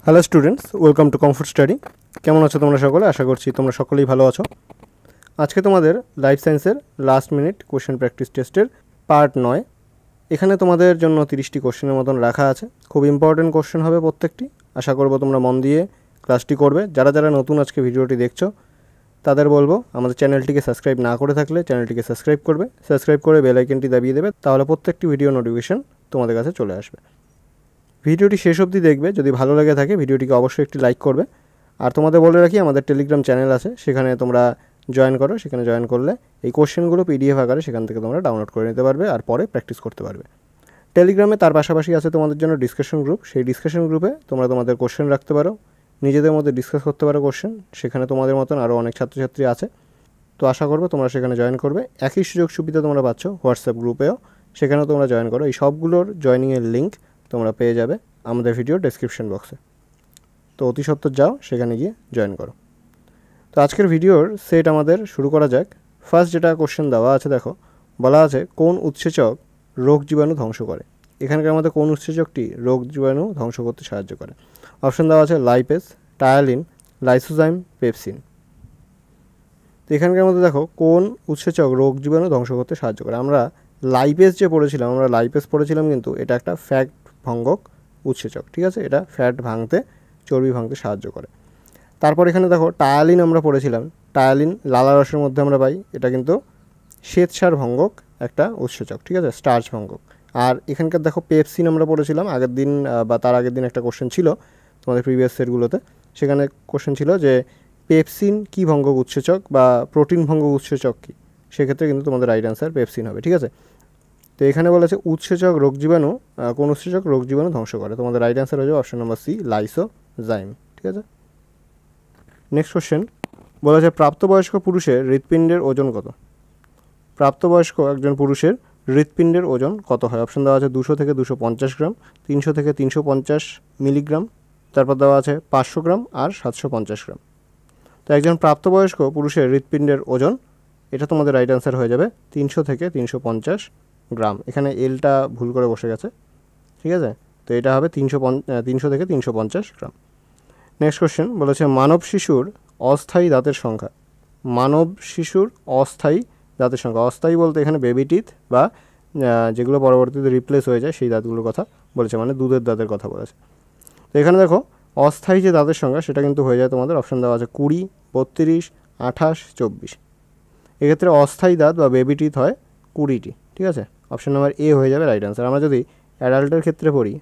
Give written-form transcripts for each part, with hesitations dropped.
Hello students, welcome to comfort study. কেমন আছো তোমরা সকলে? আশা করছি তোমরা সকলেই ভালো আছো। আজকে তোমাদের লাইফ সায়েন্সের লাস্ট মিনিট কোশ্চেন প্র্যাকটিস টেস্টের পার্ট 9। এখানে তোমাদের জন্য 30টি কোশ্চেনের মতন রাখা আছে। খুব ইম্পর্টেন্ট কোশ্চেন হবে প্রত্যেকটি। আশা করব তোমরা মন দিয়ে ক্লাসটি করবে। যারা যারা নতুন আজকে ভিডিওটি দেখছো তাদের বলবো আমাদের চ্যানেলটিকে সাবস্ক্রাইব না করে থাকলে চ্যানেলটিকে সাবস্ক্রাইব করবে, সাবস্ক্রাইব করে বেল আইকনটি দাবিয়ে দেবে, তাহলে প্রত্যেকটি ভিডিও নোটিফিকেশন তোমাদের কাছে চলে আসবে। ভিডিওটি শেষ অবধি দেখবে। যদি ভালো লেগে থাকে ভিডিওটিকে অবশ্যই একটি লাইক করবে। আর তোমাদের বলে রাখি, আমাদের টেলিগ্রাম চ্যানেল আছে, সেখানে তোমরা জয়েন করো। সেখানে জয়েন করলে এই কোশ্চেনগুলো পিডিএফ আকারে সেখান থেকে তোমরা ডাউনলোড করে নিতে পারবে আর পরে প্র্যাকটিস করতে পারবে। টেলিগ্রামে তার পাশাপাশি আছে তোমাদের জন্য ডিসকাশন গ্রুপ। সেই ডিসকাশন গ্রুপে তোমরা তোমাদের কোশ্চেন রাখতে পারো, নিজেদের মধ্যে ডিসকাস করতে পারো কোশ্চেন। সেখানে তোমাদের মতন আরও অনেক ছাত্রছাত্রী আছে, তো আশা করবো তোমরা সেখানে জয়েন করবে। একই সুযোগ সুবিধা তোমরা পাচ্ছ হোয়াটসঅ্যাপ গ্রুপেও, সেখানেও তোমরা জয়েন করো। এই সবগুলোর জয়েনিংয়ের লিঙ্ক তোমরা পেয়ে যাবে আমাদের ভিডিও ডেসক্রিপশন বক্সে। তো অতি সত্বর যাও, সেখানে গিয়ে জয়েন করো। তো আজকের ভিডিওর সেট আমাদের শুরু করা যাক। ফার্স্ট যেটা কোশ্চেন দেওয়া আছে, দেখো বলা আছে কোন উৎসেচক রোগ জীবাণু ধ্বংস করে। এখানকার মধ্যে কোন উৎসেচকটি রোগ জীবাণু ধ্বংস করতে সাহায্য করে? অপশন দেওয়া আছে লাইপেজ, টায়ালিন, লাইসোজাইম, পেপসিন। তো এখানকার মধ্যে দেখো কোন উৎসেচক রোগ জীবাণু ধ্বংস করতে সাহায্য করে। আমরা লাইপেজ যে পড়েছিলাম, আমরা লাইপেজ পড়েছিলাম, কিন্তু এটা একটা ফ্যাট ভঙ্গক উৎসেচক, ঠিক আছে? এটা ফ্যাট ভাঙতে, চর্বি ভাঙতে সাহায্য করে। তারপর এখানে দেখো টায়ালিন আমরা পড়েছিলাম। টায়ালিন লালারসের মধ্যে আমরা পাই। এটা কিন্তু শ্বেতসার ভঙ্গক একটা উৎসেচক, ঠিক আছে? স্টার্চ ভঙ্গক। আর এখানকার দেখো পেপসিন আমরা পড়েছিলাম আগের দিন বা তার আগের দিন একটা কোশ্চেন ছিল তোমাদের প্রিভিয়াস সেটগুলোতে। সেখানে কোশ্চেন ছিল যে পেপসিন কি ভঙ্গক উৎসেচক বা প্রোটিন ভঙ্গক উৎসেচক কি। সেক্ষেত্রে কিন্তু তোমাদের রাইট অ্যান্সার পেপসিন হবে, ঠিক আছে? তো এখানে বলেছে উৎসেচক রোগ জীবাণু, কোন উৎসেচক রোগ জীবাণু ধ্বংস করে। তোমাদের রাইট অ্যান্সার হয়ে যাবে অপশন নম্বর সি, লাইসোজাইম, ঠিক আছে? নেক্সট কোশ্চেন বলেছে প্রাপ্তবয়স্ক পুরুষের হৃৎপিণ্ডের ওজন কত? প্রাপ্তবয়স্ক একজন পুরুষের হৃৎপিণ্ডের ওজন কত হয়? অপশন দেওয়া আছে 200 থেকে 250 গ্রাম, 300 থেকে 350 মিলিগ্রাম, তারপর দেওয়া আছে 500 গ্রাম আর 750 গ্রাম। তো একজন প্রাপ্তবয়স্ক পুরুষের হৃৎপিণ্ডের ওজন, এটা তোমাদের রাইট অ্যান্সার হয়ে যাবে 300 থেকে 350 গ্রাম। এখানে এলটা ভুল করে বসে গেছে, ঠিক আছে? তো এটা হবে 300 থেকে 350 গ্রাম। নেক্সট কোশ্চেন বলেছে মানব শিশুর অস্থায়ী দাঁতের সংখ্যা। মানব শিশুর অস্থায়ী দাঁতের সংখ্যা, অস্থায়ী বলতে এখানে বেবি টিথ বা যেগুলো পরবর্তীতে রিপ্লেস হয়ে যায় সেই দাঁতগুলোর কথা বলেছে, মানে দুধের দাঁতের কথা বলেছে। তো এখানে দেখো অস্থায়ী যে দাঁতের সংখ্যা সেটা কিন্তু হয়ে যায় তোমাদের, অপশন দেওয়া আছে 20, 32, 28, 24। এক্ষেত্রে অস্থায়ী দাঁত বা বেবি টিথ হয় 20টি, ঠিক আছে? অপশন নাম্বার এ হয়ে যাবে রাইট অ্যান্সার। আমরা যদি অ্যাডাল্টের ক্ষেত্রে পড়ি,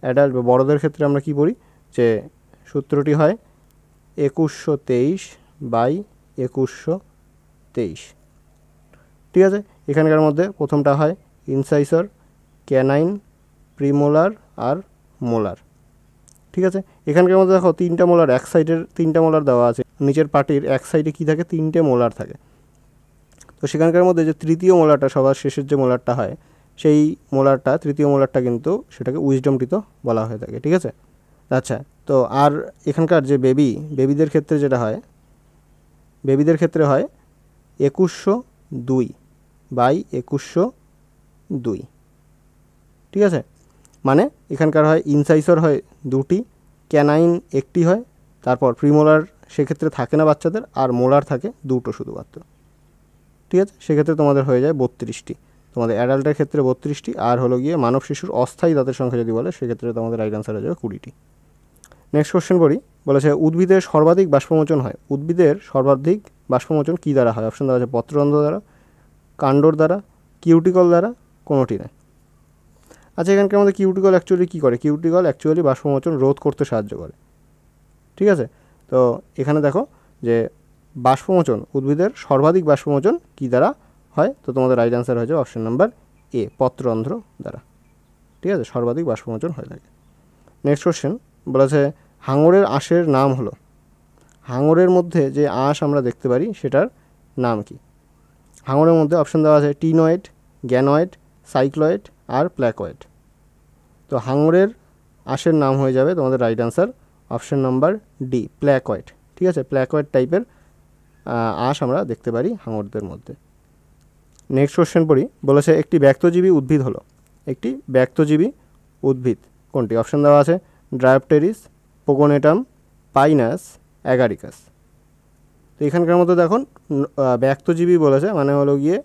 অ্যাডাল্ট বা বড়দের ক্ষেত্রে আমরা কি পড়ি, যে সূত্রটি হয় 2123/2123, ঠিক আছে? এখানকার মধ্যে প্রথমটা হয় ইনসাইসর, ক্যানাইন, প্রিমোলার আর মোলার, ঠিক আছে? এখানকার মধ্যে দেখো তিনটা মোলার, এক সাইডের তিনটা মোলার দেওয়া আছে, নিচের পাটির এক সাইডে কী থাকে, তিনটে মোলার থাকে। তো সেখানকার মধ্যে যে তৃতীয় মোলারটা, সবার শেষের যে মোলারটা হয়, সেই মোলারটা, তৃতীয় মোলারটা কিন্তু সেটাকে উইজডম টিথ বলা হয়ে থাকে, ঠিক আছে? আচ্ছা, তো আর এখানকার যে বেবিদের ক্ষেত্রে যেটা হয়, বেবিদের ক্ষেত্রে হয় 2102/2102, ঠিক আছে? মানে এখানকার হয় ইনসাইসর হয় 2টি, ক্যানাইন 1টি হয়, তারপর প্রিমোলার সেক্ষেত্রে থাকে না বাচ্চাদের, আর মোলার থাকে 2টো শুধুমাত্র, ঠিক আছে? সেক্ষেত্রে তোমাদের হয়ে যায় 32টি। তোমাদের অ্যাডাল্টের ক্ষেত্রে 32টি, আর হলো গিয়ে মানব শিশুর অস্থায়ী দাঁতের সংখ্যা যদি বলে সেক্ষেত্রে তোমাদের রাইট অ্যান্সার হয়ে যাবে 20টি। নেক্সট কোশ্চেন পড়ি। বলেছে উদ্ভিদের সর্বাধিক বাষ্পমোচন হয়। উদ্ভিদের সর্বাধিক বাষ্পমোচন কী দ্বারা হয়? অপশন দেওয়া আছে পত্ররন্ধ্র দ্বারা, কাণ্ডর দ্বারা, কিউটিকল দ্বারা, কোনোটি নয়। আচ্ছা, এখানকার মধ্যে কিউটিকল অ্যাকচুয়ালি কী করে? কিউটিকল অ্যাকচুয়ালি বাষ্পমোচন রোধ করতে সাহায্য করে, ঠিক আছে? তো এখানে দেখো যে বাষ্পমোচন, উদ্ভিদের সর্বাধিক বাষ্পমোচন কী দ্বারা হয়? তো তোমাদের রাইট অ্যান্সার হয়ে যাবে অপশন নাম্বার এ, পত্ররন্ধ্র দ্বারা, ঠিক আছে? সর্বাধিক বাষ্পমোচন হয়ে থাকে। নেক্সট কোশ্চেন বলেছে হাঙরের আঁশের নাম হলো। হাঙরের মধ্যে যে আঁশ আমরা দেখতে পারি সেটার নাম কি? হাঙরের মধ্যে অপশন দেওয়া আছে টিনয়েড, গ্যানয়েড, সাইক্লয়েড আর প্ল্যাকয়েড। তো হাঙরের আঁশের নাম হয়ে যাবে তোমাদের right answer option number D, placoid, ঠিক আছে? প্ল্যাকয়েড টাইপের আঁশ আমরা দেখতে পারি হাঙরদের মধ্যে। নেক্সট কোশ্চেন পড়ি। বলেছে একটি ব্যক্তজীবী উদ্ভিদ হলো। একটি ব্যক্তজীবী উদ্ভিদ কোনটি? অপশন দেওয়া আছে ডায়োপটেরিস, পোগোনেটাম, পাইনাস, অ্যাগারিকাস। তো এখানকার মধ্যে দেখুন ব্যক্তজীবী বলেছে, মানে হলো গিয়ে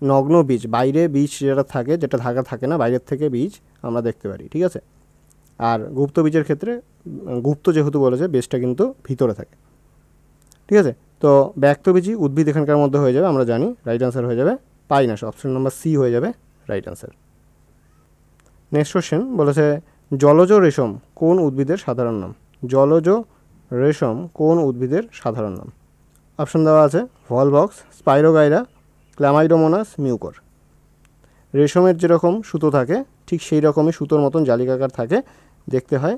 নগ্ন বীজ, বাইরে বীজ যেটা থাকে, যেটা ঢাকা থাকে না, বাইরের থেকে বীজ আমরা দেখতে পারি, ঠিক আছে। আর গুপ্ত বীজের ক্ষেত্রে গুপ্ত যেহেতু বলেছে, বীজটা কিন্তু ভিতরে থাকে, ঠিক আছে। তো ব্যক্তবীজী উদ্ভিদ এখানকার মধ্যে হয়ে যাবে, আমরা জানি রাইট আনসার হয়ে যাবে পাইনাস, অপশন নাম্বার সি হয়ে যাবে রাইট আনসার। নেক্সট কোশ্চেন বলেছে জলজ রেশম কোন উদ্ভিদের সাধারণ নাম? জলজ রেশম কোন উদ্ভিদের সাধারণ নাম? অপশন দেওয়া আছে ভলভক্স, স্পাইরোগাইরা, ক্ল্যামাইডোমোনাস, মিউকর। রেশমের যেরকম সুতো থাকে ঠিক সেই রকমই সুতোর মতন জালিকাকার থাকে, দেখতে হয়,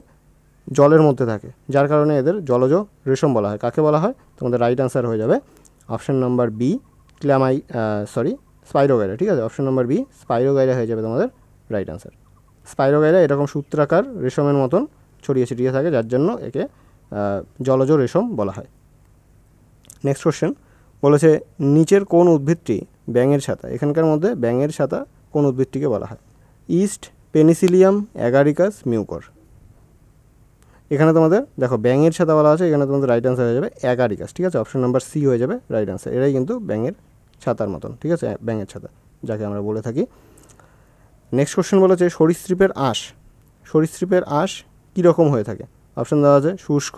জলের মধ্যে থাকে, যার কারণে এদের জলজ রেশম বলা হয়। কাকে বলা হয়? তোমাদের রাইট আনসার হয়ে যাবে অপশন নাম্বার বি, স্পাইরোগাইরা, ঠিক আছে। অপশন নাম্বার বি স্পাইরোগাইরা হয়ে যাবে তোমাদের রাইট আনসার। স্পাইরোগাইরা এরকম সূত্রাকার রেশমের মতন ছড়িয়ে ছিটিয়ে থাকে, যার জন্য একে জলজ রেশম বলা হয়। নেক্সট কোশ্চেন বলেছে নিচের কোন উদ্ভিদটি ব্যাঙের ছাতা? এখানকার মধ্যে ব্যাঙের ছাতা কোন উদ্ভিদটিকে বলা হয়? East, Penicillium, agaricus, mucor. এখানে তোমাদের দেখো ব্যাঙের ছাতা বলা আছে, এখানে তোমাদের রাইট আনসার হয়ে যাবে অ্যাগারিকাস, ঠিক আছে। অপশন নাম্বার সি হয়ে যাবে রাইট আনসার। এরাই কিন্তু ব্যাঙের ছাতার মতন, ঠিক আছে, ব্যাঙের ছাতা যাকে আমরা বলে থাকি। নেক্সট কোশ্চেন বলেছে সরীসৃপের আঁশ কীরকম হয়ে থাকে? অপশন দেওয়া আছে শুষ্ক,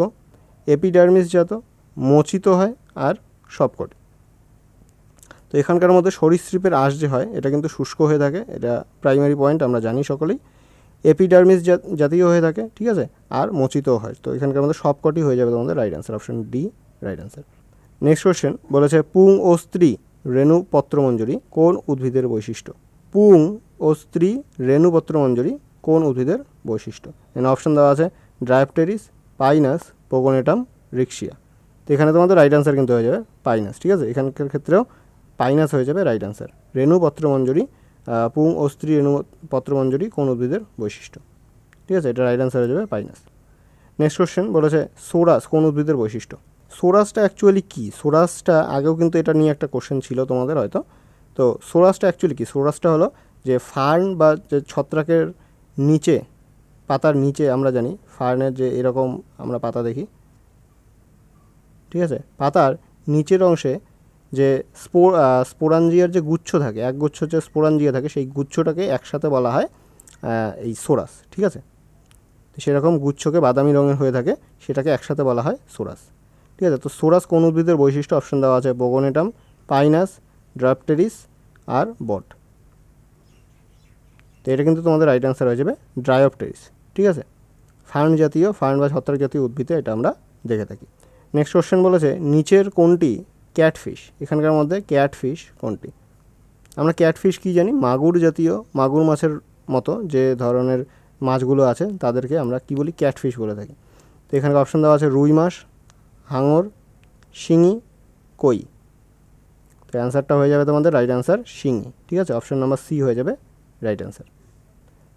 এপিডার্মিস জাত, মোচিত হয়, আর সবকটি। তো এখানকার মধ্যে সরীসৃপের আঁশ যে হয় এটা কিন্তু শুষ্ক হয়ে থাকে, এটা প্রাইমারি পয়েন্ট, আমরা জানি সকলেই। এপিডার্মিস জাতীয় হয়ে থাকে, ঠিক আছে, আর মোচিতও হয়। তো এখানকার মধ্যে সবকটি হয়ে যাবে তোমাদের right answer, option D right answer. Next question বলেছে পুং ও স্ত্রী রেণু পত্রমঞ্জরি কোন উদ্ভিদের বৈশিষ্ট্য? পুং ও স্ত্রী রেণু পত্রমঞ্জরি কোন উদ্ভিদের বৈশিষ্ট্য? এখানে অপশন দেওয়া আছে ড্রায়োপটেরিস, পাইনাস, পোগোনেটাম, রিক্সিয়া। তো এখানে তোমাদের রাইট আনসার কিন্তু হয়ে যাবে পাইনাস, ঠিক আছে। এখানকার ক্ষেত্রেও পাইনাস হয়ে যাবে রাইট আনসার। রেণু পত্রমঞ্জরি, পুং ও স্ত্রী রেণু পত্রমঞ্জরি কোন উদ্ভিদের বৈশিষ্ট্য? ঠিক আছে, এটা রাইট আনসার হয়ে যাবে পাইনাস। নেক্সট কোশ্চেন বলেছে সোরাস কোন উদ্ভিদের বৈশিষ্ট্য? সোরাসটা অ্যাকচুয়ালি কী? সোরাসটা আগেও কিন্তু এটা নিয়ে একটা কোশ্চেন ছিল তোমাদের হয়তো। তো সোরাসটা অ্যাকচুয়ালি কী? সোরাসটা হলো যে ফার্ন বা যে ছত্রাকের নিচে, পাতার নিচে, আমরা জানি ফার্নের যে এরকম আমরা পাতা দেখি, ঠিক আছে, পাতার নিচের অংশে যে স্পোরাঞ্জিয়ার যে গুচ্ছ থাকে, এক গুচ্ছ যে স্পোরাঞ্জিয়া থাকে, সেই গুচ্ছটাকে একসাথে বলা হয় এই সোরাস, ঠিক আছে। সেরকম গুচ্ছকে বাদামি রঙের হয়ে থাকে, সেটাকে একসাথে বলা হয় সোরাস, ঠিক আছে। তো সোরাস কোন উদ্ভিদের বৈশিষ্ট্য? অপশন দেওয়া আছে পোগোনেটাম, পাইনাস, ড্রায়োপটেরিস, আর বট। তো এটা কিন্তু তোমাদের রাইট আনসার হয়ে যাবে ড্রায়োপটেরিস, ঠিক আছে। ফার্ন জাতীয়, ফার্ন বা ছত্রাক জাতীয় উদ্ভিদে এটা আমরা দেখে থাকি। নেক্সট কোশ্চেন বলেছে নিচের কোনটি ক্যাটফিশ? এখানকার মধ্যে ক্যাটফিশ কোনটি? আমরা ক্যাটফিশ কী জানি? মাগুর জাতীয়, মাগুর মাছের মতো যে ধরনের মাছগুলো আছে তাদেরকে আমরা কী বলি? ক্যাটফিশ বলে থাকি। তো এখানে অপশন দেওয়া আছে রুই মাছ, হাঙর, শিঙি, কই। তো অ্যান্সারটা হয়ে যাবে তোমাদের রাইট আনসার শিঙি, ঠিক আছে। অপশন নাম্বার সি হয়ে যাবে রাইট আনসার।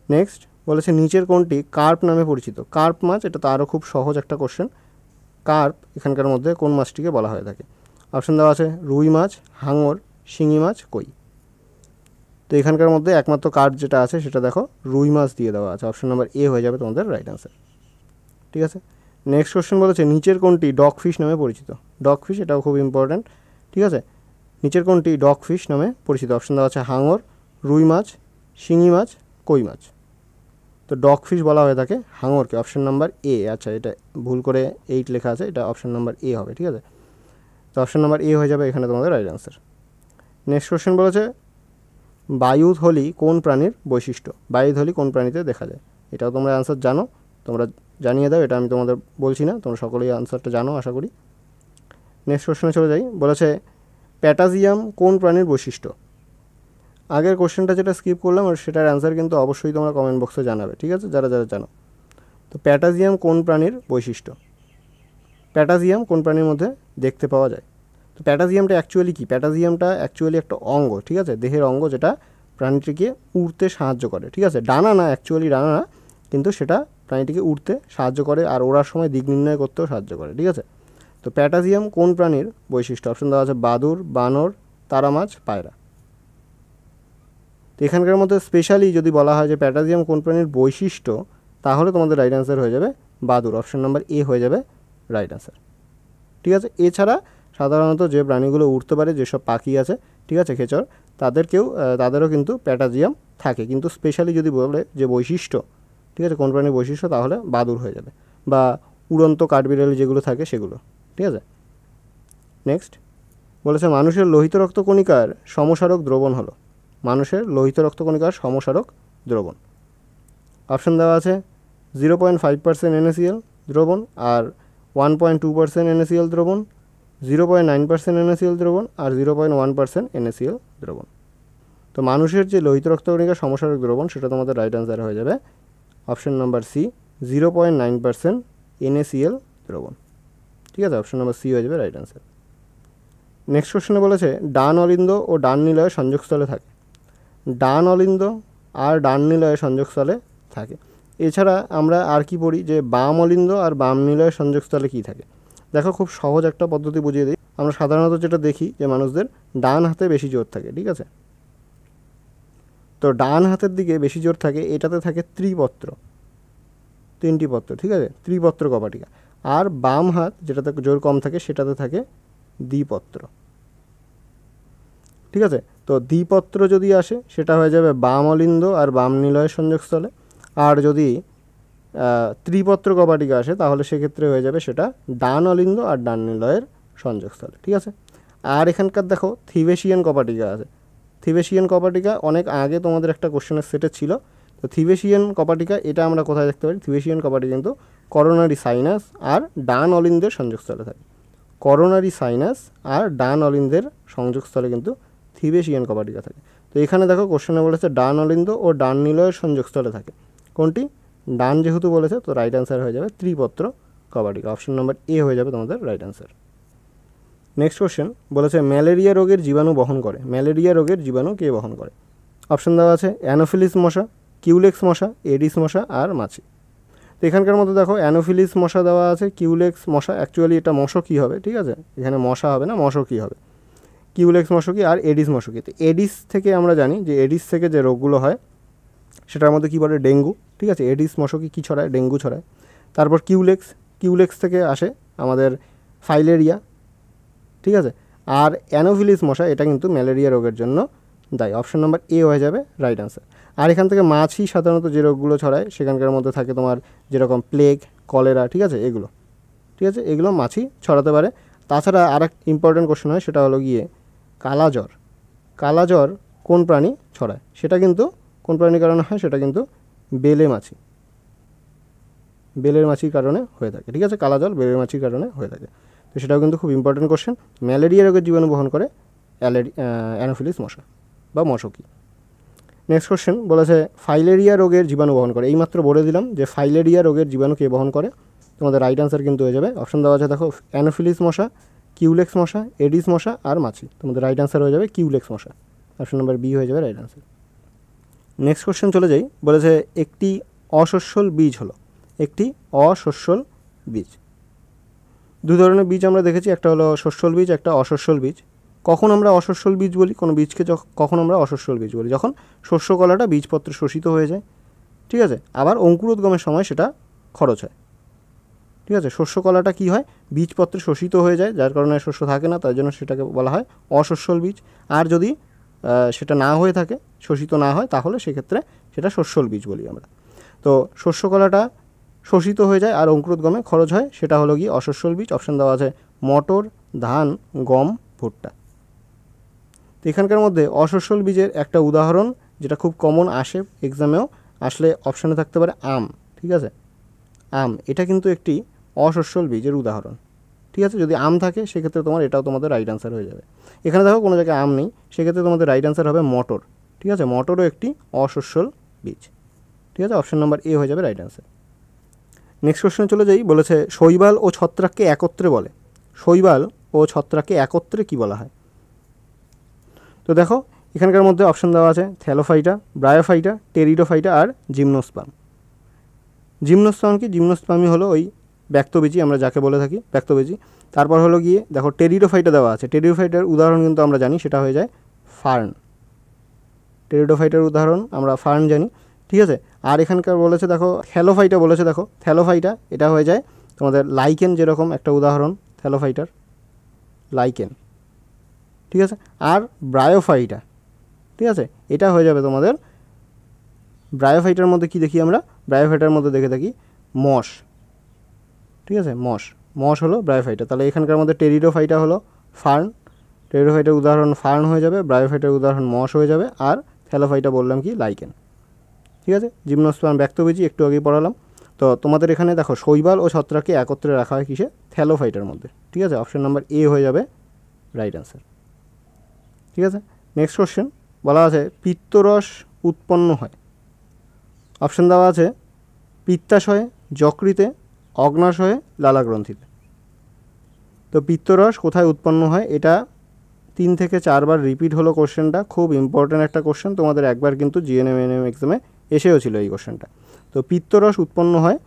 নেক্সট বলেছে নিচের কোনটি কার্প নামে পরিচিত? কার্প মাছ, এটা তো আরও খুব সহজ একটা কোশ্চেন। কার্প এখানকার মধ্যে কোন মাছটিকে বলা হয়ে থাকে? অপশন দেওয়া আছে রুই মাছ, হাঙর, শিঙি মাছ, কই। তো এখানকার মধ্যে একমাত্র কার্প যেটা আছে সেটা দেখো রুই মাছ দিয়ে দেওয়া আছে, অপশন নাম্বার এ হয়ে যাবে তোমাদের রাইট আনসার, ঠিক আছে। নেক্সট কোশ্চেন বলেছে নিচের কোনটি ডগ ফিশ নামে পরিচিত? ডগ ফিশ, এটাও খুব ইম্পর্ট্যান্ট, ঠিক আছে। নিচের কোনটি ডগ ফিশ নামে পরিচিত? অপশন দেওয়া আছে হাঙর, রুই মাছ, শিঙি মাছ, কই মাছ। তো ডগ ফিশ বলা হয়ে থাকে হাঙরকে, অপশন নাম্বার এ। আচ্ছা, এটা ভুল করে 8 লেখা আছে, এটা অপশন নাম্বার এ হবে, ঠিক আছে। তো অপশন নাম্বার এ হয়ে যাবে এখানে তোমাদের রাইট আনসার। নেক্সট কোশ্চেন বলেছে বায়ুথলি কোন প্রাণীর বৈশিষ্ট্য? বায়ুথলি কোন প্রাণীতে দেখা যায়? এটাও তোমরা আনসার জানো, তোমরা জানিয়ে দাও, এটা আমি তোমাদের বলছি না, তোমরা সকলেই আনসারটা জানো আশা করি। নেক্সট কোশ্চেনে চলে যাই। বলেছে প্যাটাজিয়াম কোন প্রাণীর বৈশিষ্ট্য? আগের কোশ্চেনটা যেটা স্কিপ করলাম আর সেটার অ্যান্সার কিন্তু অবশ্যই তোমরা কমেন্ট বক্সে জানাবে, ঠিক আছে, যারা যারা জানো। তো প্যাটাজিয়াম কোন প্রাণীর বৈশিষ্ট্য? প্যাটাজিয়াম কোন প্রাণীর মধ্যে দেখতে পাওয়া যায়? তো প্যাটাজিয়ামটা অ্যাকচুয়ালি কী? প্যাটাজিয়ামটা অ্যাকচুয়ালি একটা অঙ্গ, ঠিক আছে, দেহের অঙ্গ, যেটা প্রাণীটিকে উড়তে সাহায্য করে, ঠিক আছে। ডানা না, অ্যাকচুয়ালি ডানা না, কিন্তু সেটা প্রাণীটিকে উড়তে সাহায্য করে আর ওড়ার সময় দিক নির্ণয় করতেও সাহায্য করে, ঠিক আছে। তো প্যাটাজিয়াম কোন প্রাণীর বৈশিষ্ট্য? অপশন দেওয়া আছে বাদুড়, বানর, তারামাছ, পায়রা। তো এখানকার মধ্যে স্পেশালি যদি বলা হয় যে প্যাটাজিয়াম কোন প্রাণীর বৈশিষ্ট্য, তাহলে তোমাদের রাইট অ্যান্সার হয়ে যাবে বাদুড়। অপশন নাম্বার এ হয়ে যাবে রাইট অ্যান্সার। ঠিক আছে, এছাড়া সাধারণত যে প্রাণীগুলো উড়তে পারে, যেসব পাখি আছে, ঠিক আছে, খেচর, তাদেরও কিন্তু প্যাটাজিয়াম থাকে, কিন্তু স্পেশালি যদি বলে যে বৈশিষ্ট্য, ঠিক আছে, কোন প্রাণীর বৈশিষ্ট্য, তাহলে বাদুড় হয়ে যাবে, বা উড়ন্ত কাঠবিড়ালি যেগুলো থাকে সেগুলো। ঠিক আছে, নেক্সট বলেছে মানুষের লোহিত রক্তকণিকার সমসারক দ্রবণ হলো। মানুষের লোহিত রক্তকণিকার সমসারক দ্রবণ অপশন দেওয়া আছে 0.5% NaCl দ্রবণ, আর 1.2% NaCl দ্রবণ, 0.9% NaCl দ্রবণ, আর 0.1% NaCl দ্রবণ। তো মানুষের যে লোহিত রক্তকণিকার সমসারক দ্রবণ, সেটা তোমাদের রাইট অ্যান্সার হয়ে যাবে অপশন নাম্বার সি, 0.9% NaCl দ্রবণ। ঠিক আছে, অপশন নাম্বার সি হয়ে যাবে রাইট অ্যান্সার। নেক্সট কোশ্চেনে বলেছে ডান অলিন্দ ও ডান নিলয় সংযোগস্থলে থাকে। ডান অলিন্দ আর ডান নিলয় সংযোগস্থলে থাকে। এছাড়া আমরা আর কি পড়ি, যে বাম অলিন্দ আর বাম নিলয় সংযোগস্থলে কী থাকে। দেখো, খুব সহজ একটা পদ্ধতি বুঝিয়ে দিই। আমরা সাধারণত যেটা দেখি যে মানুষদের ডান হাতে বেশি জোর থাকে। ঠিক আছে, তো ডান হাতের দিকে বেশি জোর থাকে, এটাতে থাকে ত্রিপত্র, 3টি পত্র। ঠিক আছে, ত্রিপত্র কপাটিকা। আর বাম হাত যেটাতে জোর কম থাকে, সেটাতে থাকে দ্বিপত্র। ঠিক আছে, তো দ্বিপত্র যদি আসে, সেটা হয়ে যাবে বাম অলিন্দ আর বাম নিলয়ের সংযোগস্থলে। আর যদি ত্রিপত্র কপাটিকা আসে, তাহলে সেক্ষেত্রে হয়ে যাবে সেটা ডান অলিন্দ আর ডান নিলয়ের সংযোগস্থলে। ঠিক আছে, আর এখানকার দেখো থিবেশিয়ান কপাটিকা আছে। থিবেশিয়ান কপাটিকা অনেক আগে তোমাদের একটা কোশ্চেনের সেটে ছিল। তো থিবেশিয়ান কপাটিকা এটা আমরা কোথায় দেখতে পারি? থিবেশিয়ান কপাটিকা কিন্তু করোনারি সাইনাস আর ডান অলিন্দের সংযোগস্থলে থাকে। করোনারি সাইনাস আর ডান অলিন্দের সংযোগস্থলে কিন্তু থিবেশিয়ান কপাটিকা থাকে। তো এখানে দেখো কোশ্চেনে বলেছে ডান অলিন্দ ও ডান নিলয়ের সংযোগস্থলে থাকে। কোনটি? ডান যেহেতু বলেছে, তো রাইট অ্যান্সার হয়ে যাবে ত্রিপত্র কপাটিকা। অপশন নাম্বার এ হয়ে যাবে তোমাদের রাইট অ্যান্সার। নেক্সট কোশ্চেন বলেছে ম্যালেরিয়া রোগের জীবাণু বহন করে। ম্যালেরিয়া রোগের জীবাণু কে বহন করে? অপশন দেওয়া আছে অ্যানোফিলিস মশা, কিউলেক্স মশা, এডিস মশা আর মাছি। তো এখানকার মধ্যে দেখো অ্যানোফিলিস মশা দেওয়া আছে, কিউলেক্স মশা, অ্যাকচুয়ালি এটা মশকই হবে। ঠিক আছে, এখানে মশা হবে না, মশকই হবে। কিউলেক্স মশকি আর এডিস মশকি। তো এডিস থেকে আমরা জানি যে এডিস থেকে যে রোগগুলো হয় সেটার মধ্যে কী বলে? ডেঙ্গু। ঠিক আছে, এডিস মশকি কী ছড়ায়? ডেঙ্গু ছড়ায়। তারপর কিউলেক্স থেকে আসে আমাদের ফাইলেরিয়া। ঠিক আছে, আর অ্যানোফিলিস মশা এটা কিন্তু ম্যালেরিয়া রোগের জন্য দায়ী। অপশন নাম্বার এ হয়ে যাবে রাইট অ্যান্সার। আর এখান থেকে মাছি সাধারণত যে রোগগুলো ছড়ায়, সেখানকার মধ্যে থাকে তোমার যেরকম প্লেগ, কলেরা। ঠিক আছে, এগুলো, ঠিক আছে, এগুলো মাছি ছড়াতে পারে। তাছাড়া আর এক ইম্পর্টেন্ট কোশ্চেন হয়, সেটা হলো গিয়ে কালাজ্বর। কালাজ্বর কোন প্রাণী ছড়ায়? সেটা কিন্তু কোন প্রাণীর কারণে হয়? সেটা কিন্তু বেলে মাছি, বেলের মাছির কারণে হয়ে থাকে। ঠিক আছে, কালাজ্বর বেলের মাছির কারণে হয়ে থাকে। তো সেটাও কিন্তু খুব ইম্পর্টেন্ট কোশ্চেন। ম্যালেরিয়া রোগের জীবাণু বহন করে অ্যানোফিলিস মশা বা মশকি। নেক্সট কোশ্চেন বলেছে ফাইলেরিয়া রোগের জীবাণু বহন করে। এইমাত্র বলে দিলাম যে ফাইলেরিয়া রোগের জীবাণু কে বহন করে। তোমাদের রাইট অ্যান্সার কিন্তু হয়ে যাবে, অপশন দেওয়া আছে দেখো, অ্যানোফিলিস মশা, কিউলেক্স মশা, এডিস মশা আর মাছি। তোমাদের রাইট অ্যান্সার হয়ে যাবে কিউলেক্স মশা। অপশন নাম্বার বি হয়ে যাবে রাইট অ্যান্সার। নেক্সট কোশ্চেন চলে যাই। বলেছে একটি অশস্যল বীজ হলো। একটি অশস্যল বীজ। দু ধরনের বীজ আমরা দেখেছি, একটা হলো শস্যল বীজ, একটা অশস্যল বীজ। কখন আমরা অশস্যল বীজ বলি কোনো বীজকে? কখন আমরা অশস্যল বীজ বলি? যখন শস্যকলাটা বীজপত্রে শোষিত হয়ে যায়। ঠিক আছে, আবার অঙ্কুরোদ্গমের সময় সেটা খরচ হয়। ঠিক আছে, শস্যকলাটা কী হয়? বীজপত্রে শোষিত হয়ে যায়, যার কারণে শস্য থাকে না, তার জন্য সেটাকে বলা হয় অশস্যল বীজ। আর যদি সেটা না হয়ে থাকে, শোষিত না হয়, তাহলে সেক্ষেত্রে সেটা শস্যল বীজ বলি আমরা। তো শস্যকলাটা শোষিত হয়ে যায় আর অঙ্কুরোদ্গমে খরচ হয়, সেটা হলো গিয়ে অশস্যল বীজ। অপশন দেওয়া আছে মটর, ধান, গম, ভুট্টা। তো এখানকার মধ্যে অশস্যল বীজের একটা উদাহরণ যেটা খুব কমন আসে এক্সামেও, আসলে অপশানে থাকতে পারে আম। ঠিক আছে, আম এটা কিন্তু একটি অশস্যল বীজের উদাহরণ। ঠিক আছে, যদি আম থাকে সেক্ষেত্রে তোমার এটাও তোমাদের রাইট অ্যান্সার হয়ে যাবে। এখানে দেখো কোনো জায়গায় আম নেই, সেক্ষেত্রে তোমাদের রাইট অ্যান্সার হবে মটর। ঠিক আছে, মটরও একটি অশস্যল বীজ। ঠিক আছে, অপশন নাম্বার এ হয়ে যাবে রাইট অ্যান্সার। নেক্সট কোশ্চেনে চলে যাই। বলেছে শৈবাল ও ছত্রাককে একত্রে বলে। শৈবাল ও ছত্রাককে একত্রে কি বলা হয়? তো দেখো এখানকার মধ্যে অপশন দেওয়া আছে থ্যালোফাইটা, ব্রায়োফাইটা, টেরিডোফাইটা আর জিমনোস্পার্ম। জিমনোস্পার্ম কি? জিমনোস্পার্মই হলো ওই ব্যক্তবীজি, আমরা যাকে বলে থাকি ব্যক্তবীজি। তারপর হলো গিয়ে দেখো টেরিডোফাইটা দেওয়া আছে। টেরিডোফাইটার উদাহরণ কিন্তু আমরা জানি, সেটা হয়ে যায় ফার্ন। টেরিডোফাইটার উদাহরণ আমরা ফার্ন জানি। ঠিক আছে, আর এখানকার বলেছে দেখো থ্যালোফাইটা বলেছে, দেখো থ্যালোফাইটা এটা হয়ে যায় তোমাদের লাইকেন, যেরকম একটা উদাহরণ থ্যালোফাইটার লাইকেন, ঠিক আছে। আর ব্রায়োফাইটা, ঠিক আছে, এটা হয়ে যাবে তোমাদের ব্রায়োফাইটার মধ্যে কি দেখি আমরা, ব্রায়োফাইটার মধ্যে দেখে থাকি মশ, ঠিক আছে, মশ হলো ব্রায়োফাইটা। তাহলে এখানকার মধ্যে টেরিডোফাইটা হলো ফার্ন, টেরিডোফাইটার উদাহরণ ফার্ন হয়ে যাবে, ব্রায়োফাইটার উদাহরণ মশ হয়ে যাবে, আর থ্যালোফাইটা বললাম কি লাইকেন, ঠিক আছে। জিমনোস্পার্ম ব্যক্তবীজি একটু আগেই পড়ালাম। তো তোমাদের এখানে দেখো শৈবাল ও ছত্রাককে একত্রে রাখা হয় কিসে, থ্যালোফাইটার মধ্যে, ঠিক আছে। অপশন নাম্বার এ হয়ে যাবে রাইট অ্যান্সার, ঠিক আছে। নেক্সট কোশ্চেন বলা আছে পিত্তরস উৎপন্ন হয়, অপশন দেওয়া আছে পিত্তাশয়ে, যকৃতে, অগ্নাশয়ে, লালাগ্রন্থিতে। তো পিত্তরস কোথায় উৎপন্ন হয়, এটা 3 থেকে 4 বার রিপিট হলো কোশ্চেনটা, খুব ইম্পর্ট্যান্ট একটা কোশ্চেন, তোমাদের একবার কিন্তু জিএনএম এক্সামে এসেও ছিল এই কোশ্চেনটা। তো পিত্তরস উৎপন্ন হয়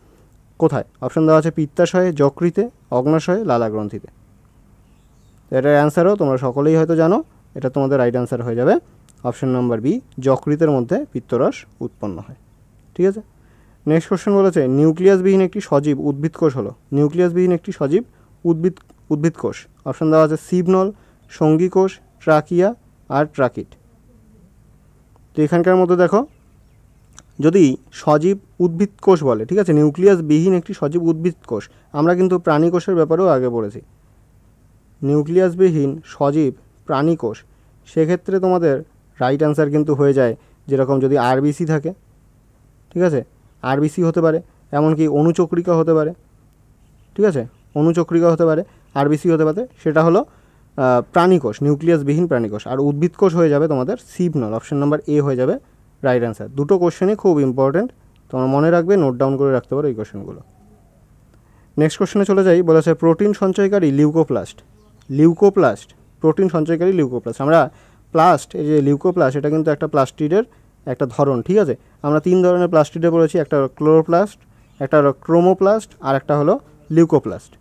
কোথায়, অপশন দেওয়া আছে পিত্তাশয়ে, যকৃতে, অগ্নাশয়ে, লালাগ্রন্থিতে। তো এটার অ্যান্সারও তোমরা সকলেই হয়তো জানো, এটা তোমাদের রাইট অ্যান্সার হয়ে যাবে অপশন নাম্বার বি, যকৃতের মধ্যে পিত্তরস উৎপন্ন হয়, ঠিক আছে। নেক্সট কোশ্চেন বলেছে নিউক্লিয়াসবিহীন একটি সজীব উদ্ভিদ কোষ হলো, নিউক্লিয়াসবিহীন একটি সজীব উদ্ভিদ কোষ। অপশন দেওয়া আছে সিবনল, সঙ্গী কোষ, ট্রাকিয়া আর ট্রাকিট। তো এখানকার মধ্যে দেখো যদি সজীব উদ্ভিদ কোষ বলে, ঠিক আছে, নিউক্লিয়াসবিহীন একটি সজীব উদ্ভিদ কোষ, আমরা কিন্তু প্রাণী কোষের ব্যাপারেও আগে পড়েছি, নিউক্লিয়াসবিহীন সজীব প্রাণী কোষ, সেক্ষেত্রে তোমাদের রাইট অ্যান্সার কিন্তু হয়ে যায় যেরকম যদি আরবিসি থাকে, ঠিক আছে, আরবিসি হতে পারে, এমনকি অনুচক্রিকা হতে পারে, ঠিক আছে, অনুচক্রিকা হতে পারে, আরবিসি হতে পারে, সেটা হলো প্রাণীকোষ, নিউক্লিয়াসবিহীন প্রাণীকোষ। আর উদ্ভিদ কোষ হয়ে যাবে তোমাদের সিবনল, অপশন নাম্বার এ হয়ে যাবে রাইট অ্যান্সার। দুটো কোশ্চেনই খুব ইম্পর্ট্যান্ট, তোমরা মনে রাখবে, নোট ডাউন করে রাখতে পারো এই কোশ্চেনগুলো। নেক্সট কোশ্চেনে চলে যাই, বলেছে প্রোটিন সঞ্চয়কারী লিউকোপ্লাস্ট, লিউকোপ্লাস্ট প্রোটিন সঞ্চয়কারী লিউকোপ্লাস্ট। আমরা প্লাস্ট, এই যে লিউকোপ্লাস্ট, এটা কিন্তু একটা প্লাস্টিডের একটা ধরন, ঠিক আছে। আমরা 3 ধরনের প্লাস্টিডে পড়েছি, একটা হলো ক্লোরোপ্লাস্ট, একটা হলো ক্রোমোপ্লাস্ট, আর একটা হলো লিউকোপ্লাস্ট।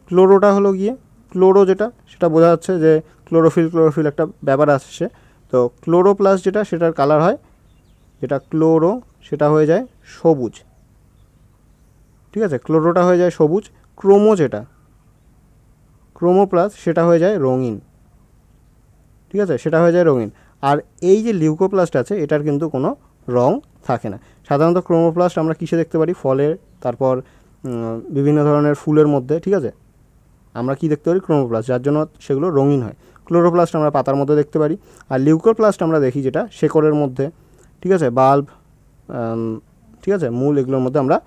ক্লোরোটা হলো গিয়ে ক্লোরো, যেটা সেটা বোঝা যাচ্ছে যে ক্লোরোফিল একটা ব্যাপার আসছে। তো ক্লোরোপ্লাস্ট যেটা, সেটার কালার হয়, যেটা ক্লোরো সেটা হয়ে যায় সবুজ, ঠিক আছে, ক্লোরোটা হয়ে যায় সবুজ। ক্রোমো যেটা ক্রোমোপ্লাস্ট সেটা হয়ে যায় রঙিন, ঠিক আছে, সেটা হয়ে যায় রঙিন। আর এই যে লিউকোপ্লাস্ট আছে, এটার কিন্তু কোনো রং থাকে না। সাধারণত ক্রোমোপ্লাস্ট আমরা কিসে দেখতে পারি, ফলের, তারপর বিভিন্ন ধরনের ফুলের মধ্যে, ঠিক আছে, আমরা কি দেখতে পারি, ক্রোমোপ্লাস্ট, যার জন্য সেগুলো রঙিন হয়। ক্লোরোপ্লাস্ট আমরা পাতার মধ্যে দেখতে পারি, আর লিউকোপ্লাস্ট আমরা দেখি যেটা শেকড়ের মধ্যে, ঠিক আছে, বাল্ব, ঠিক আছে, মূল, এগুলোর মধ্যে আমরা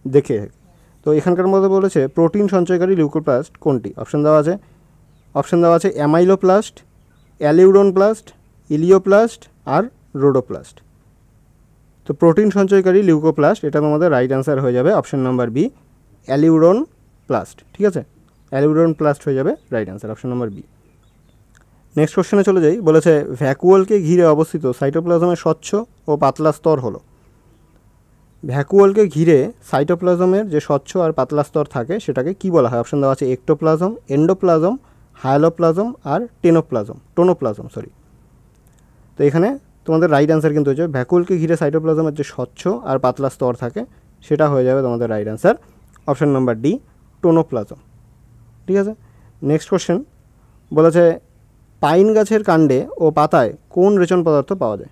দেখে থাকি। তো এখানকার মধ্যে বলেছে প্রোটিন সঞ্চয়কারী লিউকোপ্লাস্ট কোনটি, অপশন দেওয়া আছে অ্যামাইলোপ্লাস্ট, অ্যালিউরনপ্লাস্ট, ইলিওপ্লাস্ট আর রোডোপ্লাস্ট। তো প্রোটিন সঞ্চয়কারী লিউকোপ্লাস্ট, এটা তোমাদের রাইট অ্যান্সার হয়ে যাবে অপশন নাম্বার বি, অ্যালিউরনপ্লাস্ট, ঠিক আছে, অ্যালিউরনপ্লাস্ট হয়ে যাবে right answer, option number B. Next কোশ্চেনে চলে যাই, বলেছে ভ্যাকুওলকে ঘিরে অবস্থিত সাইটোপ্লাজমের স্বচ্ছ ও পাতলা স্তর হলো, ভ্যাকুওলকে ঘিরে সাইটোপ্লাজমের যে স্বচ্ছ আর পাতলা স্তর থাকে সেটাকে কি বলা হয়, অপশন দেওয়া আছে এক্টোপ্লাজম, এন্ডোপ্লাজম, হায়ালোপ্লাজম আর টোনোপ্লাজম। তো এখানে তোমাদের রাইট অ্যান্সার কিন্তু হচ্ছে ভ্যাকুওলকে ঘিরে সাইটোপ্লাজমের যে স্বচ্ছ আর পাতলা স্তর থাকে সেটা হয়ে যাবে তোমাদের right answer, option number D, tonoplasm, ঠিক আছে। নেক্সট কোশ্চেন বলেছে পাইন গাছের কাণ্ডে ও পাতায় কোন রেচন পদার্থ পাওয়া যায়,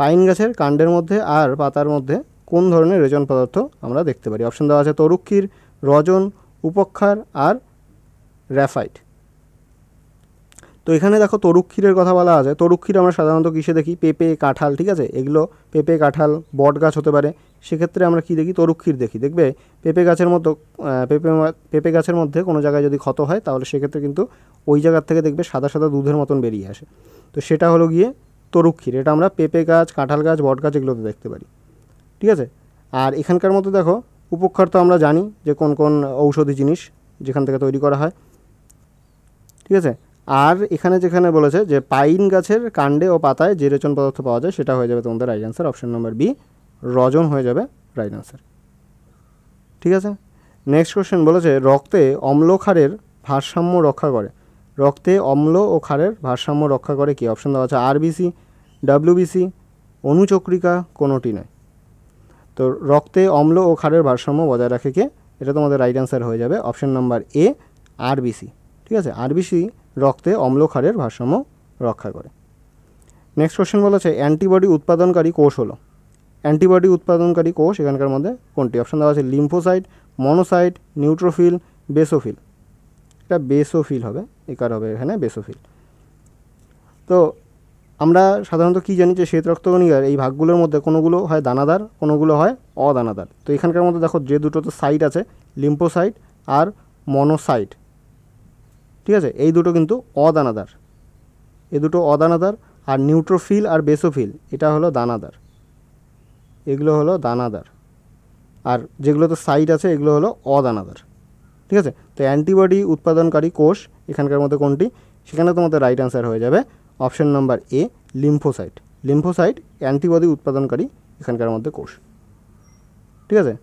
পাইন গাছের কাণ্ডের মধ্যে আর পাতার মধ্যে কোন ধরনের রেচন পদার্থ আমরা দেখতে পারি, অপশন দেওয়া আছে তরুক্ষীর, রজন, উপক্ষার আর গ্রাফাইট। তো এখানে দেখো তরুক্ষীরের কথা বলা আছে, তরুক্ষীর আমরা সাধারণত কিসে দেখি, পেঁপে, কাঁঠাল, ঠিক আছে, এগুলো পেঁপে, কাঁঠাল, বট গাছ হতে পারে, সেক্ষেত্রে আমরা কি দেখি, তরুক্ষীর দেখি। দেখবে পেঁপে গাছের মধ্যে কোনো জায়গায় যদি ক্ষত হয় তাহলে সেক্ষেত্রে কিন্তু ওই জায়গার থেকে দেখবে সাদা সাদা দুধের মতন বেরিয়ে আসে, তো সেটা হলো গিয়ে তরুক্ষীর। এটা আমরা পেঁপে গাছ, কাঁঠাল গাছ, বট গাছ এগুলোতে দেখতে পারি, ঠিক আছে। আর এখানকার মধ্যে দেখো উপক্ষার তো আমরা জানি যে কোন কোন ঔষধি জিনিস যেখান থেকে তৈরি করা হয়, ঠিক আছে। আর এখানে যেখানে বলেছে যে পাইন গাছের কাণ্ডে ও পাতায় যে রেচন পদার্থ পাওয়া যায় সেটা হয়ে যাবে তোমাদের right answer, option number B, রজন হয়ে যাবে রাইট অ্যান্সার, ঠিক আছে। নেক্সট কোশ্চেন বলেছে রক্তে অম্ল ক্ষারের ভারসাম্য রক্ষা করে, রক্তে অম্ল ও ক্ষারের ভারসাম্য রক্ষা করে কি, অপশন দেওয়া আছে আরবিসি, ডাব্লিউবিসি, অনুচক্রিকা, কোনোটি নয়। তো রক্তে অম্ল ও ক্ষারের ভারসাম্য বজায় রাখে কে? এটা তোমাদের রাইট অ্যান্সার হয়ে যাবে অপশন নাম্বার এ, আরবিসি। ঠিক আছে, আরবিসি রক্তে অম্ল ক্ষারের ভারসাম্য রক্ষা করে। নেক্সট কোশ্চেন বলা আছে অ্যান্টিবডি উৎপাদনকারী কোষ হলো। অ্যান্টিবডি উৎপাদনকারী কোষ এখানকার মধ্যে কোনটি? অপশন দেওয়া আছে লিম্ফোসাইট, মনোসাইট, নিউট্রোফিল, বেসোফিল। এটা বেসোফিল হবে, একার হবে এখানে বেসোফিল। তো আমরা সাধারণত কী জানি যে শ্বেত রক্তকণিকার এই ভাগগুলোর মধ্যে কোনোগুলো হয় দানাদার, কোনোগুলো হয় অদানাদার। তো এখানকার মধ্যে দেখো যে দুটোতে সাইট আছে, লিম্ফোসাইট আর মনোসাইট, ঠিক আছে, এই দুটো কিন্তু অদানাদার, এই দুটো অদানাদার। আর নিউট্রোফিল আর বেসোফিল এটা হলো দানাদার, এগুলো হলো দানাদার। আর যেগুলোতে সাইট আছে এগুলো হলো অদানাদার। ঠিক আছে, তো অ্যান্টিবডি উৎপাদনকারী কোষ এখানকার মধ্যে কোনটি? সেখানে তোমাদের রাইট অ্যান্সার হয়ে যাবে option number A, lymphocyte. Lymphocyte antibody উৎপাদনকারী এখানকার মধ্যে কোষ। ঠিক আছে,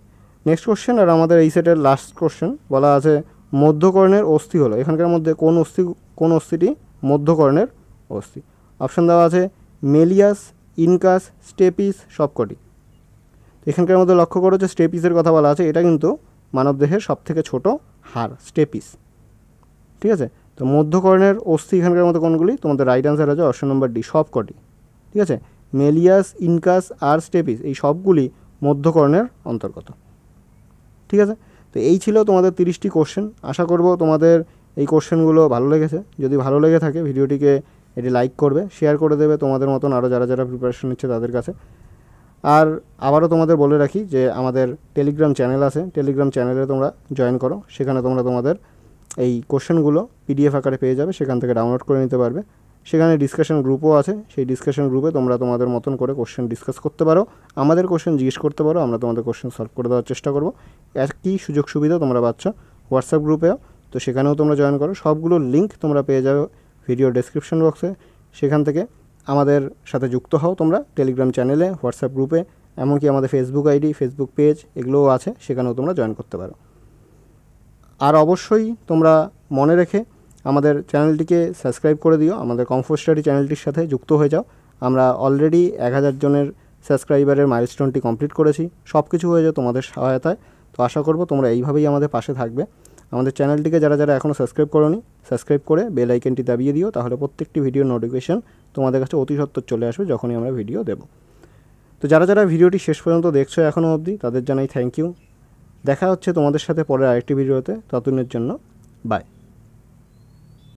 নেক্সট কোশ্চেন আর আমাদের এই সেটের লাস্ট কোশ্চেন বলা আছে মধ্যকর্ণের অস্থি হলো। এখানকার মধ্যে কোন অস্থিটি মধ্যকর্ণের অস্থি? অপশন দেওয়া আছে মেলিয়াস, ইনকাস, স্টেপিস, সবকটি। এখানকার মধ্যে লক্ষ্য করো যে স্টেপিসের কথা বলা আছে, এটা কিন্তু মানবদেহের সবথেকে ছোট হাড় স্টেপিস। ঠিক আছে, তো মধ্যকর্ণের অস্থি এখানকার মধ্যে কোনগুলি? তোমাদের রাইট অ্যান্সার আছে অপশন নম্বর ডি, সবকটি। ঠিক আছে, মেলিয়াস, ইনকাস আর স্টেপিস এই সবগুলি মধ্যকর্ণের অন্তর্গত। ঠিক আছে, তো এই ছিল তোমাদের 30টি কোশ্চেন। আশা করব তোমাদের এই কোশ্চেনগুলো ভালো লেগেছে। যদি ভালো লেগে থাকে ভিডিওটিকে এটি লাইক করবে, শেয়ার করে দেবে তোমাদের মতন আরও যারা প্রিপারেশন নিচ্ছে তাদের কাছে। আর আবারও তোমাদের বলে রাখি যে আমাদের টেলিগ্রাম চ্যানেল আছে, টেলিগ্রাম চ্যানেলে তোমরা জয়েন করো। সেখানে তোমরা তোমাদের এই কোশ্চেনগুলো পিডিএফ আকারে পেয়ে যাবে, সেখান থেকে ডাউনলোড করে নিতে পারবে। সেখানে ডিসকাশন গ্রুপও আছে, সেই ডিসকাশন গ্রুপে তোমরা তোমাদের মতন করে কোশ্চেন ডিসকাস করতে পারো, আমাদের কোশ্চেন জিজ্ঞেস করতে পারো, আমরা তোমাদের কোশ্চেন সলভ করে দেওয়ার চেষ্টা করব। একই সুযোগ সুবিধা তোমরা পাচ্ছ হোয়াটসঅ্যাপ গ্রুপেও, তো সেখানেও তোমরা জয়েন করো। সবগুলোর লিঙ্ক তোমরা পেয়ে যাবে ভিডিও ডেসক্রিপশন বক্সে। সেখান থেকে আমাদের সাথে যুক্ত হও তোমরা টেলিগ্রাম চ্যানেলে, হোয়াটসঅ্যাপ গ্রুপে, এমনকি আমাদের ফেসবুক আইডি, ফেসবুক পেজ এগুলোও আছে, সেখানেও তোমরা জয়েন করতে পারো। আর অবশ্যই তোমরা মনে রেখে আমাদের চ্যানেলটিকে সাবস্ক্রাইব করে দিও, আমাদের কমফোর্ট স্টাডি চ্যানেলটির সাথে যুক্ত হয়ে যাও। আমরা অলরেডি 1000 জনের সাবস্ক্রাইবারের মাইলস্টোনটি কমপ্লিট করেছি। সব কিছু হয়ে যায় তোমাদের সহায়তায়। তো আশা করব তোমরা এইভাবেই আমাদের পাশে থাকবে। আমাদের চ্যানেলটিকে যারা এখনও সাবস্ক্রাইব করোনি, সাবস্ক্রাইব করে বেল আইকনটি দাবিয়ে দিও, তাহলে প্রত্যেকটি ভিডিওর নোটিফিকেশন তোমাদের কাছে অতি সত্বর চলে আসবে যখনই আমরা ভিডিও দেব। তো যারা ভিডিওটি শেষ পর্যন্ত দেখছো এখনও অবধি, তাদের জানাই থ্যাংক ইউ। দেখা হচ্ছে তোমাদের সাথে পরের আরেকটি ভিডিওতে। ততদিনের জন্য বাই।